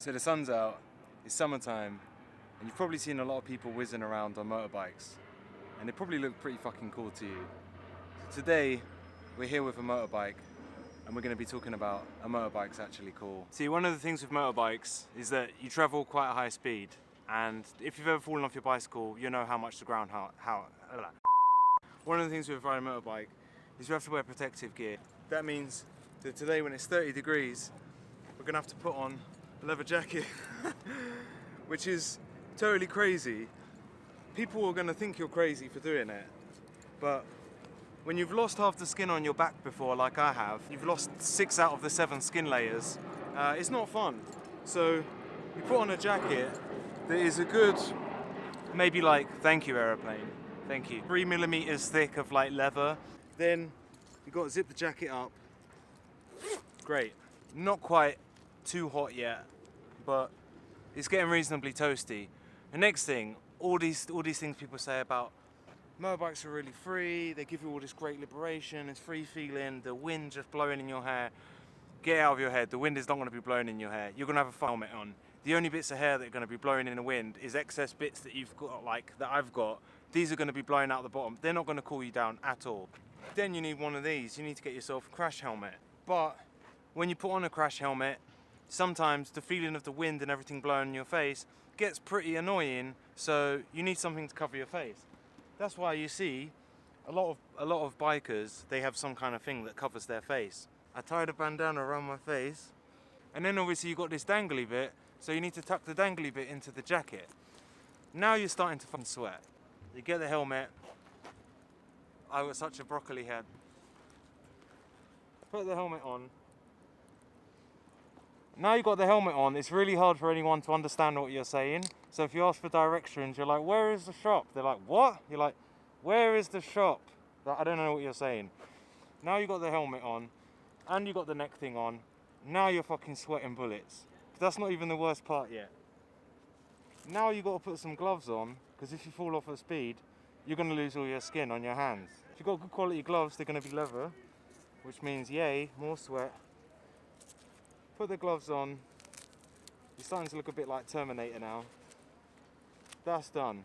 So the sun's out, it's summertime, and you've probably seen a lot of people whizzing around on motorbikes, and they probably look pretty fucking cool to you. So today, we're here with a motorbike, and we're going to be talking about a motorbike's actually cool. See, one of the things with motorbikes is that you travel quite a high speed, and if you've ever fallen off your bicycle, you know how much the ground One of the things with riding a motorbike is you have to wear protective gear. That means that today when it's 30 degrees, we're going to have to put on a leather jacket, which is totally crazy. People are going to think you're crazy for doing it, but when you've lost half the skin on your back before, like I have, you've lost 6 out of the 7 skin layers, it's not fun. So you put on a jacket that is a good, maybe like, thank you aeroplane, thank you, 3mm thick of like leather. Then you've got to zip the jacket up. Great. Not quite too hot yet, but it's getting reasonably toasty. The next thing, all these things people say about motorbikes are really free, they give you all this great liberation, it's free feeling, the wind just blowing in your hair. Get out of your head, the wind is not going to be blowing in your hair. You're going to have a helmet on. The only bits of hair that are going to be blowing in the wind is excess bits that you've got, like that I've got. These are going to be blowing out the bottom. They're not going to cool you down at all. Then you need one of these. You need to get yourself a crash helmet. But when you put on a crash helmet, sometimes the feeling of the wind and everything blowing in your face gets pretty annoying, so you need something to cover your face. That's why you see a lot of bikers, they have some kind of thing that covers their face. I tied a bandana around my face, and then obviously you got this dangly bit, so you need to tuck the dangly bit into the jacket. Now you're starting to fucking sweat. You get the helmet. I got such a broccoli head. Put the helmet on. Now you've got the helmet on, it's really hard for anyone to understand what you're saying. So if you ask for directions, you're like, where is the shop? They're like, what? You're like, where is the shop? Like, I don't know what you're saying. Now you've got the helmet on, and you've got the neck thing on. Now you're fucking sweating bullets. But that's not even the worst part yet. Now you've got to put some gloves on, because if you fall off at speed, you're going to lose all your skin on your hands. If you've got good quality gloves, they're going to be leather, which means, yay, more sweat. Put the gloves on. You're starting to look a bit like Terminator now. That's done.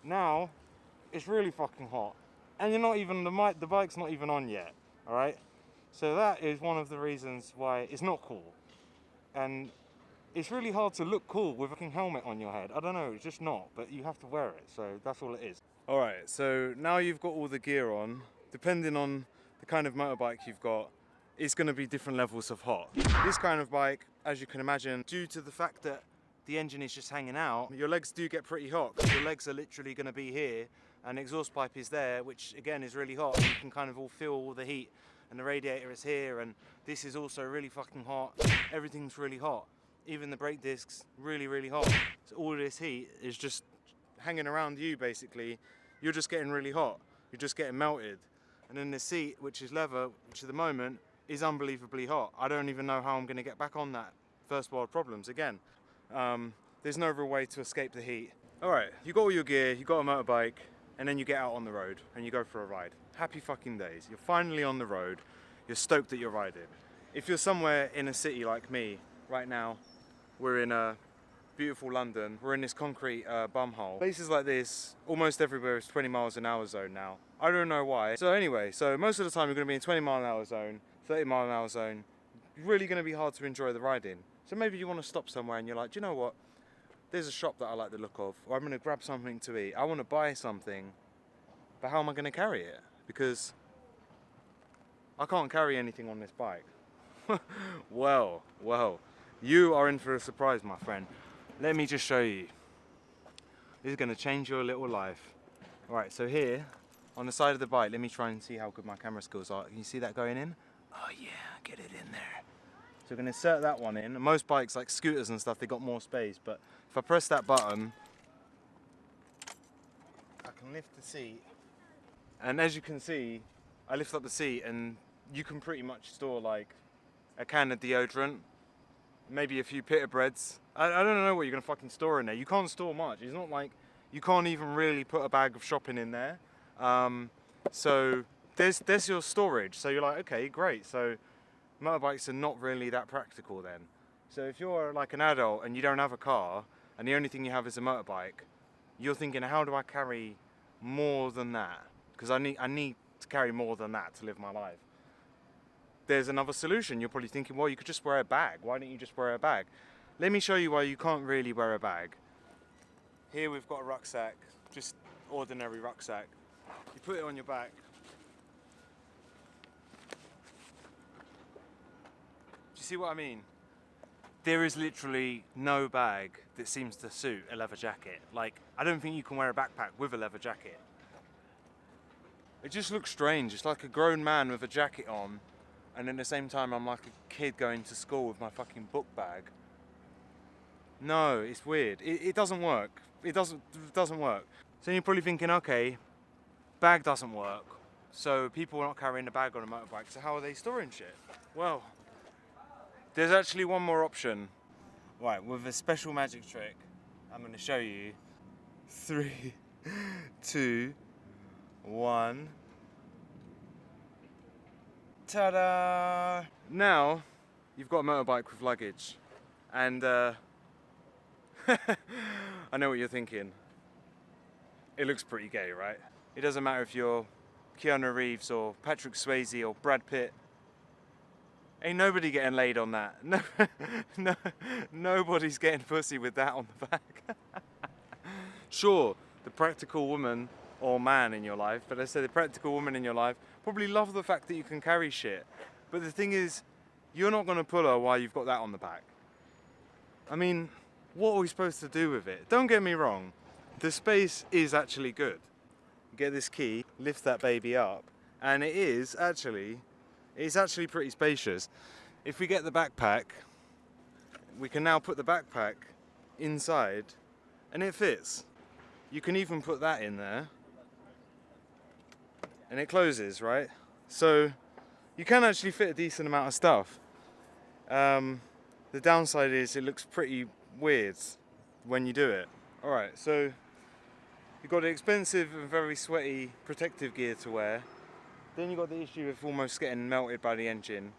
Now, it's really fucking hot. And you're not even, the bike's not even on yet, alright? So that is one of the reasons why it's not cool. And it's really hard to look cool with a fucking helmet on your head. I don't know, it's just not, but you have to wear it, so that's all it is. Alright, so now you've got all the gear on, depending on the kind of motorbike you've got, it's going to be different levels of hot. This kind of bike, as you can imagine, due to the fact that the engine is just hanging out, your legs do get pretty hot, because your legs are literally going to be here, and the exhaust pipe is there, which again is really hot. You can kind of all feel all the heat, and the radiator is here, and this is also really fucking hot. Everything's really hot. Even the brake discs, really, really hot. So all of this heat is just hanging around you, basically. You're just getting really hot. You're just getting melted. And then the seat, which is leather, which at the moment is unbelievably hot. I don't even know how I'm going to get back on that. First world problems again. There's no real way to escape the heat. Alright, you got all your gear, you got a motorbike, and then you get out on the road and you go for a ride. Happy fucking days. You're finally on the road. You're stoked that you're riding. If you're somewhere in a city like me, right now, we're in beautiful London. We're in this concrete bumhole. Places like this, almost everywhere is 20 miles an hour zone now. I don't know why. So anyway, so most of the time you're going to be in 20 mile an hour zone, 30 mile an hour zone. Really going to be hard to enjoy the riding. So maybe you want to stop somewhere and you're like, do you know what? There's a shop that I like the look of, or I'm going to grab something to eat. I want to buy something, but how am I going to carry it? Because I can't carry anything on this bike. Well, you are in for a surprise, my friend. Let me just show you. This is going to change your little life. Alright, so here, on the side of the bike, let me try and see how good my camera skills are. Can you see that going in? Oh yeah, get it in there. So we're going to insert that one in. Most bikes, like scooters and stuff, they got more space, but if I press that button, I can lift the seat. And as you can see, I lift up the seat and you can pretty much store like a can of deodorant, maybe a few pita breads. I don't know what you're going to fucking store in there. You can't store much. It's not like, you can't even really put a bag of shopping in there. So there's your storage. So you're like, okay, great. So motorbikes are not really that practical then. So if you're like an adult and you don't have a car and the only thing you have is a motorbike, you're thinking, how do I carry more than that? Because I need to carry more than that to live my life. There's another solution. You're probably thinking, well, you could just wear a bag. Why don't you just wear a bag? Let me show you why you can't really wear a bag. Here we've got a rucksack, just ordinary rucksack. You put it on your back. Do you see what I mean? There is literally no bag that seems to suit a leather jacket. Like, I don't think you can wear a backpack with a leather jacket. It just looks strange. It's like a grown man with a jacket on, and at the same time I'm like a kid going to school with my fucking book bag. No, it's weird. It doesn't work. It doesn't work. So you're probably thinking, okay, bag doesn't work, so people are not carrying a bag on a motorbike, so how are they storing shit? Well, there's actually one more option. Right, with a special magic trick, I'm going to show you. 3, 2, 1. Ta-da! Now, you've got a motorbike with luggage, and I know what you're thinking. It looks pretty gay, right? It doesn't matter if you're Keanu Reeves or Patrick Swayze or Brad Pitt. Ain't nobody getting laid on that. No, nobody's getting pussy with that on the back. Sure, the practical woman or man in your life, but let's say the practical woman in your life, probably love the fact that you can carry shit. But the thing is, you're not gonna pull her while you've got that on the back. I mean, what are we supposed to do with it? Don't get me wrong, the space is actually good. Get this key, lift that baby up, and it's actually pretty spacious. If we get the backpack, we can now put the backpack inside, and it fits. You can even put that in there, and it closes, right? So you can actually fit a decent amount of stuff. The downside is it looks pretty weird when you do it. All right, so you've got the expensive and very sweaty protective gear to wear. Then you've got the issue of almost getting melted by the engine.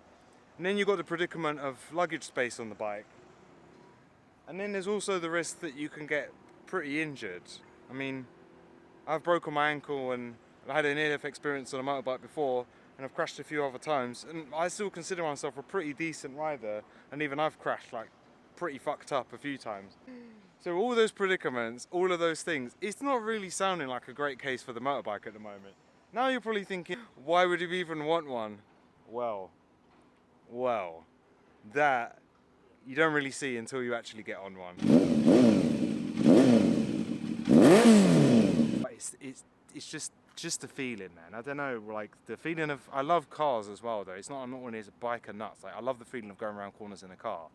And then you've got the predicament of luggage space on the bike. And then there's also the risk that you can get pretty injured. I mean, I've broken my ankle and I had a near-death experience on a motorbike before, and I've crashed a few other times, and I still consider myself a pretty decent rider, and even I've crashed like pretty fucked up a few times. So all those predicaments, all of those things, it's not really sounding like a great case for the motorbike at the moment. Now you're probably thinking, why would you even want one? Well, that you don't really see until you actually get on one. It's just a feeling, man. I don't know, like the feeling of, I love cars as well though. I'm not one of these biker nuts. Like, I love the feeling of going around corners in a car.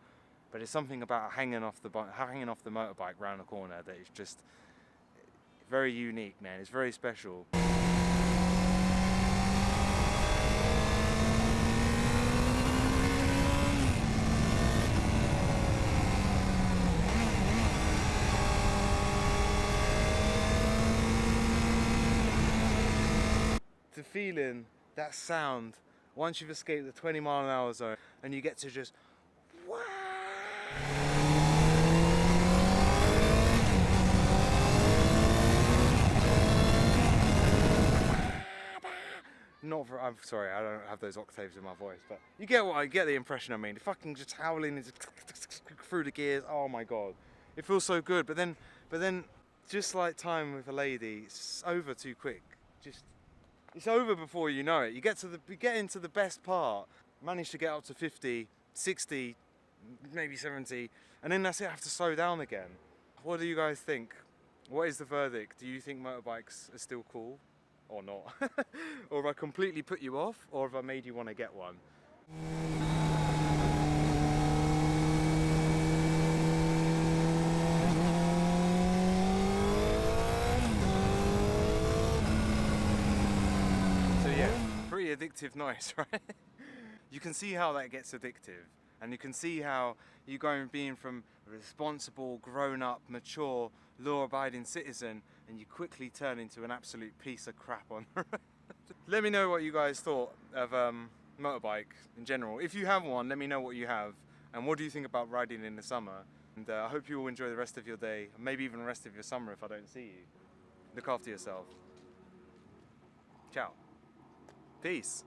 But it's something about hanging off the motorbike round a corner that is just very unique, man. It's very special. The feeling, that sound, once you've escaped the 20-mile-an-hour zone and you get to just wow. I'm sorry, I don't have those octaves in my voice, but you get the impression. I mean, the fucking just howling through the gears. Oh my god, it feels so good. But then, just like time with a lady, it's over too quick. It's over before you know it. You get into the best part, manage to get up to 50, 60, maybe 70, and then that's it. I have to slow down again. What do you guys think? What is the verdict? Do you think motorbikes are still cool or not? Or have I completely put you off, or have I made you want to get one? So yeah, pretty addictive noise, right? You can see how that gets addictive, and you can see how you go from being from a responsible, grown-up, mature, law-abiding citizen, and you quickly turn into an absolute piece of crap on the road. Let me know what you guys thought of motorbike in general. If you have one, let me know what you have. And what do you think about riding in the summer? And I hope you all enjoy the rest of your day, and maybe even the rest of your summer if I don't see you. Look after yourself. Ciao. Peace.